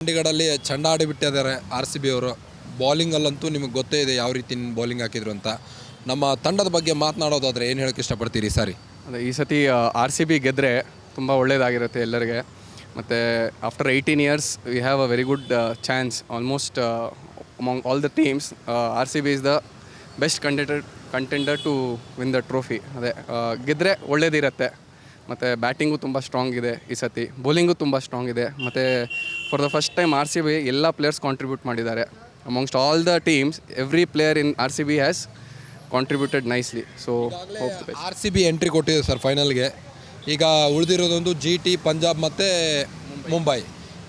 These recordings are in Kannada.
ಚಂಡೀಗಢಲ್ಲಿ ಚಂಡ ಆಡಿಬಿಟ್ಟಿದ್ದಾರೆ ಆರ್ ಸಿ ಬಿ ಅವರು. ಬೌಲಿಂಗಲ್ಲಂತೂ ನಿಮಗೆ ಗೊತ್ತೇ ಇದೆ ಯಾವ ರೀತಿ ಬೌಲಿಂಗ್ ಹಾಕಿದ್ರು ಅಂತ. ನಮ್ಮ ತಂಡದ ಬಗ್ಗೆ ಮಾತನಾಡೋದಾದರೆ ಏನು ಹೇಳೋಕ್ಕೆ ಇಷ್ಟಪಡ್ತೀರಿ ಸಾರಿ? ಅದೇ ಈ ಸತಿ ಆರ್ ಸಿ ಬಿ ಗೆದ್ದರೆ ತುಂಬ ಒಳ್ಳೆಯದಾಗಿರುತ್ತೆ ಎಲ್ಲರಿಗೆ. ಮತ್ತು after 18 years we have a very good chance almost among all the teams. R C B is the best contender to win the trophy. ಅದೇ ಗೆದ್ದರೆ ಒಳ್ಳೇದಿರುತ್ತೆ. ಮತ್ತು ಬ್ಯಾಟಿಂಗು ತುಂಬ ಸ್ಟ್ರಾಂಗ್ ಇದೆ ಈ ಸತಿ, ಬೌಲಿಂಗು ತುಂಬ ಸ್ಟ್ರಾಂಗ್ ಇದೆ. ಮತ್ತು for the first time R C B ಎಲ್ಲ ಪ್ಲೇಯರ್ಸ್ ಕಾಂಟ್ರಿಬ್ಯೂಟ್ ಮಾಡಿದ್ದಾರೆ. Amongst all the teams every player in R C B has contributed nicely. So R C B entry ಕೊಟ್ಟಿದೆ ಸರ್ ಫೈನಲ್ಗೆ. ಈಗ ಉಳಿದಿರೋದೊಂದು ಜಿ ಟಿ, ಪಂಜಾಬ್ ಮತ್ತು ಮುಂಬೈ.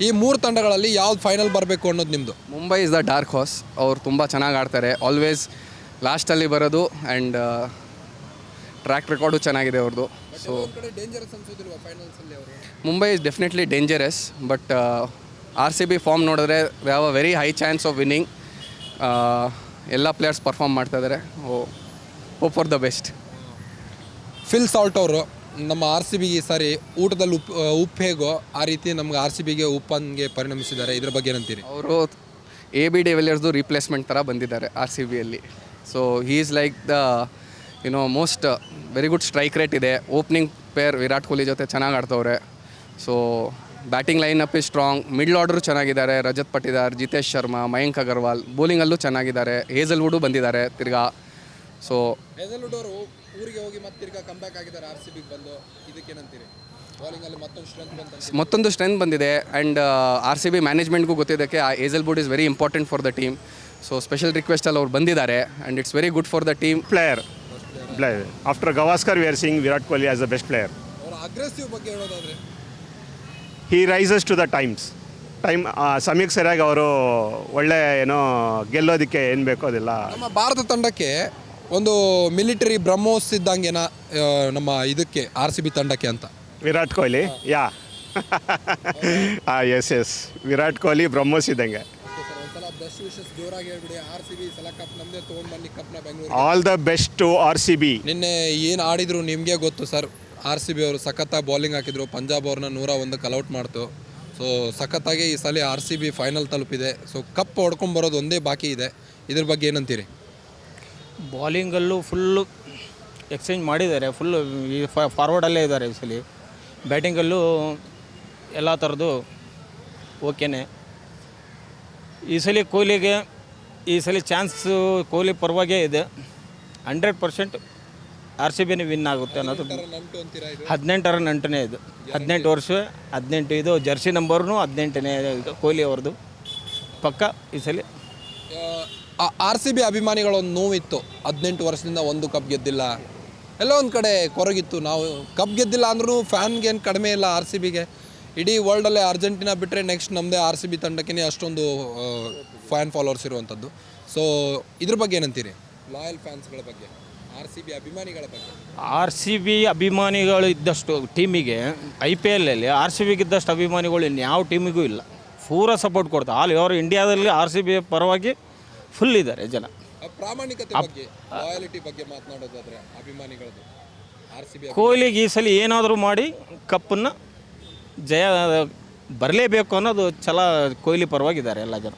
ಈ ಮೂರು ತಂಡಗಳಲ್ಲಿ ಯಾವ್ದು ಫೈನಲ್ ಬರಬೇಕು ಅನ್ನೋದು ನಿಮ್ಮದು? Mumbai is the dark horse. ಅವ್ರು ತುಂಬ ಚೆನ್ನಾಗಿ ಆಡ್ತಾರೆ, ಆಲ್ವೇಸ್ ಲಾಸ್ಟಲ್ಲಿ ಬರೋದು. ಆ್ಯಂಡ್ ಟ್ರ್ಯಾಕ್ ರೆಕಾರ್ಡು ಚೆನ್ನಾಗಿದೆ ಅವ್ರದ್ದು. So Mumbai is definitely dangerous. But R C B form ನೋಡಿದ್ರೆ they have a very high chance of winning. ಎಲ್ಲ ಪ್ಲೇಯರ್ಸ್ ಪರ್ಫಾರ್ಮ್ ಮಾಡ್ತಾಯಿದ್ದಾರೆ. Hope for the best. Phil Salt ಅವರು ನಮ್ಮ ಆರ್ ಸಿ ಬಿಗೆ ಈ ಸಾರಿ ಊಟದಲ್ಲಿ ಉಪ್ಪು ಹೇಗೋ ಆ ರೀತಿ ನಮ್ಗೆ ಆರ್ ಸಿ ಬಿಗೆ ಉಪ್ಪಂಗೆ ಪರಿಣಮಿಸಿದ್ದಾರೆ. ಇದ್ರ ಬಗ್ಗೆ ಏನಂತೀರಿ? ಅವರು ಎ ಬಿ ಡಿವಿಲಿಯರ್ಸ್ದು ರೀಪ್ಲೇಸ್ಮೆಂಟ್ ಥರ ಬಂದಿದ್ದಾರೆ ಆರ್ ಸಿ ಬಿಯಲ್ಲಿ. So he is like the most very good strike rate ಇದೆ. ಓಪನಿಂಗ್ ಪೇರ್ ವಿರಾಟ್ ಕೊಹ್ಲಿ ಜೊತೆ ಚೆನ್ನಾಗಿ ಆಡ್ತವ್ರೆ. So batting line up is strong. Middle order ಚೆನ್ನಾಗಿದ್ದಾರೆ. ರಜತ್ ಪಟಿದಾರ್, ಜಿತೇಶ್ ಶರ್ಮಾ, ಮಯಾಂಕ್ ಅಗರ್ವಾಲ್. ಬೌಲಿಂಗಲ್ಲೂ ಚೆನ್ನಾಗಿದ್ದಾರೆ. ಹೇಸಲ್ವುಡು ಬಂದಿದ್ದಾರೆ ತಿರ್ಗಾ. ಸೊ ಹೇಸಲ್ವುಡ್ ಅವರು ಊರಿಗೆ ಹೋಗಿ ಮತ್ತೆ ತಿರ್ಗಾ ಕಮ್ಬ್ಯಾಕ್ ಆಗಿದ್ದಾರೆ ಆರ್ ಸಿ ಬಿಗೆ ಬಂದು. ಇದಕ್ಕೇನಂತೀರಿ? ಬೌಲಿಂಗಲ್ಲಿ ಮತ್ತೊಂದು ಸ್ಟ್ರೆಂತ್ ಬಂದಿದೆ. ಆ್ಯಂಡ್ ಆರ್ ಸಿ ಬಿ ಮ್ಯಾನೇಜ್ಮೆಂಟ್ಗೂ ಗೊತ್ತಿದ್ದಕ್ಕೆ Hazlewood is very important for the team. So special ರಿಕ್ವೆಸ್ಟಲ್ಲಿ ಅವ್ರು ಬಂದಿದ್ದಾರೆ. And it's very good for the team. Player after Gavaskar we are seeing Virat Kohli as the best player. ಅವರ ಅಗ್ರೆಸಿವ್ ಬಗ್ಗೆ ಹೇಳೋದಾದರೆ he rises to the times. ಸಮಯಕ್ಕೆ ಸರಿಯಾಗಿ ಅವರು ಒಳ್ಳೆ ಗೆಲ್ಲೋದಕ್ಕೆ ಏನು ಬೇಕೋ ಅದೆಲ್ಲ. ನಮ್ಮ ಭಾರತ ತಂಡಕ್ಕೆ ಒಂದು ಮಿಲಿಟರಿ ಬ್ರಹ್ಮೋಸ್ ಇದ್ದಂಗೆನ ನಮ್ಮ ಇದಕ್ಕೆ ಆರ್ ಸಿ ಬಿ ತಂಡಕ್ಕೆ ಅಂತ. ವಿರಾಟ್ ಕೊಹ್ಲಿ ಯಾ ಎಸ್ ವಿರಾಟ್ ಕೊಹ್ಲಿ ಬ್ರಹ್ಮೋಸ್ ಇದ್ದಂಗೆ. All the best to R C B. ನಿನ್ನೆ ಏನು ಆಡಿದ್ರು ನಿಮಗೆ ಗೊತ್ತು ಸರ್. ಆರ್ ಸಿ ಬಿ ಅವರು ಸಖತ್ತಾಗಿ ಬೌಲಿಂಗ್ ಹಾಕಿದ್ರು. ಪಂಜಾಬ್ ಅವ್ರನ್ನ 101 ಕಲ್ಔಟ್ ಮಾಡ್ತು. ಸೊ ಸಖತ್ತಾಗಿ ಈ ಸಲ ಆರ್ ಸಿ ಬಿ ಫೈನಲ್ ತಲುಪಿದೆ. ಸೊ ಕಪ್ ಹೊಡ್ಕೊಂಬರೋದು ಒಂದೇ ಬಾಕಿ ಇದೆ. ಇದ್ರ ಬಗ್ಗೆ ಏನಂತೀರಿ? ಬೌಲಿಂಗಲ್ಲೂ ಫುಲ್ಲು ಎಕ್ಸ್ಚೇಂಜ್ ಮಾಡಿದ್ದಾರೆ. ಫುಲ್ಲು ಫಾರ್ವರ್ಡಲ್ಲೇ ಇದ್ದಾರೆ ಈ ಸಲ. ಬ್ಯಾಟಿಂಗಲ್ಲೂ ಎಲ್ಲ ಥರದ್ದು ಓಕೆನೇ. ಈ ಸಲ ಕೊಹ್ಲಿಗೆ ಈ ಸಲ ಚಾನ್ಸು ಕೊಹ್ಲಿ ಪರವಾಗೇ ಇದೆ. 100% ಆರ್ ಸಿ ಬಿನೇ ವಿನ್ ಆಗುತ್ತೆ ಅನ್ನೋದು. 18ರ ನಂಟನೇ ಇದು. 18 ವರ್ಷ 18 ಇದು ಜರ್ಸಿ ನಂಬರ್ನು 18ನೇ ಇದು ಕೊಹ್ಲಿ ಅವ್ರದ್ದು ಪಕ್ಕ. ಈ ಸಲ ಆರ್ ಸಿ ಬಿ ಅಭಿಮಾನಿಗಳ ಒಂದು ನೋವಿತ್ತು. 18 ವರ್ಷದಿಂದ ಒಂದು ಕಪ್ ಗೆದ್ದಿಲ್ಲ. ಎಲ್ಲ ಒಂದು ಕಡೆ ಕೊರಗಿತ್ತು. ನಾವು ಕಪ್ ಗೆದ್ದಿಲ್ಲ ಅಂದ್ರೂ ಫ್ಯಾನ್ಗೇನು ಕಡಿಮೆ ಇಲ್ಲ ಆರ್ ಸಿ ಬಿಗೆ. ಇಡೀ ವರ್ಲ್ಡಲ್ಲೇ ಅರ್ಜೆಂಟೀನಾ ಬಿಟ್ಟರೆ ನೆಕ್ಸ್ಟ್ ನಮ್ಮದೇ ಆರ್ ಸಿ ಬಿ ತಂಡಕ್ಕೆ ಅಷ್ಟೊಂದು ಫ್ಯಾನ್ ಫಾಲೋವರ್ಸ್ ಇರುವಂಥದ್ದು. ಸೊ ಇದ್ರ ಬಗ್ಗೆ ಏನಂತೀರಿ? ಲಾಯಲ್ ಫ್ಯಾನ್ಸ್ಗಳ ಬಗ್ಗೆ, ಆರ್ ಸಿ ಬಿ ಅಭಿಮಾನಿಗಳ ಬಗ್ಗೆ. ಆರ್ ಸಿ ಬಿ ಅಭಿಮಾನಿಗಳು ಇದ್ದಷ್ಟು ಟೀಮಿಗೆ ಐ ಪಿ ಎಲ್ಲಲ್ಲಿ ಆರ್ ಸಿ ಬಿಗೆ ಇದ್ದಷ್ಟು ಅಭಿಮಾನಿಗಳು ಇನ್ಯಾವ ಟೀಮಿಗೂ ಇಲ್ಲ. ಪೂರ ಸಪೋರ್ಟ್ ಕೊಡ್ತಾರೆ. ಆಲ್ ಓವರ್ ಇಂಡಿಯಾದಲ್ಲಿ ಆರ್ ಸಿ ಬಿ ಪರವಾಗಿ ಫುಲ್ ಇದ್ದಾರೆ ಜನ. ಪ್ರಾಮಾಣಿಕತೆ ಬಗ್ಗೆ, ಲಾಯಲಿಟಿ ಬಗ್ಗೆ ಮಾತನಾಡೋದಾದರೆ ಅಭಿಮಾನಿಗಳದ್ದು ಆರ್ ಸಿ ಬಿ ಕೊಹ್ಲಿಗೆ ಈ ಸಲ ಏನಾದರೂ ಮಾಡಿ ಕಪ್ಪನ್ನು ಜಯ ಬರಲೇಬೇಕು ಅನ್ನೋದು ಛಲ ಕೊಹ್ಲಿ ಪರವಾಗಿದ್ದಾರೆ ಎಲ್ಲ ಜನ.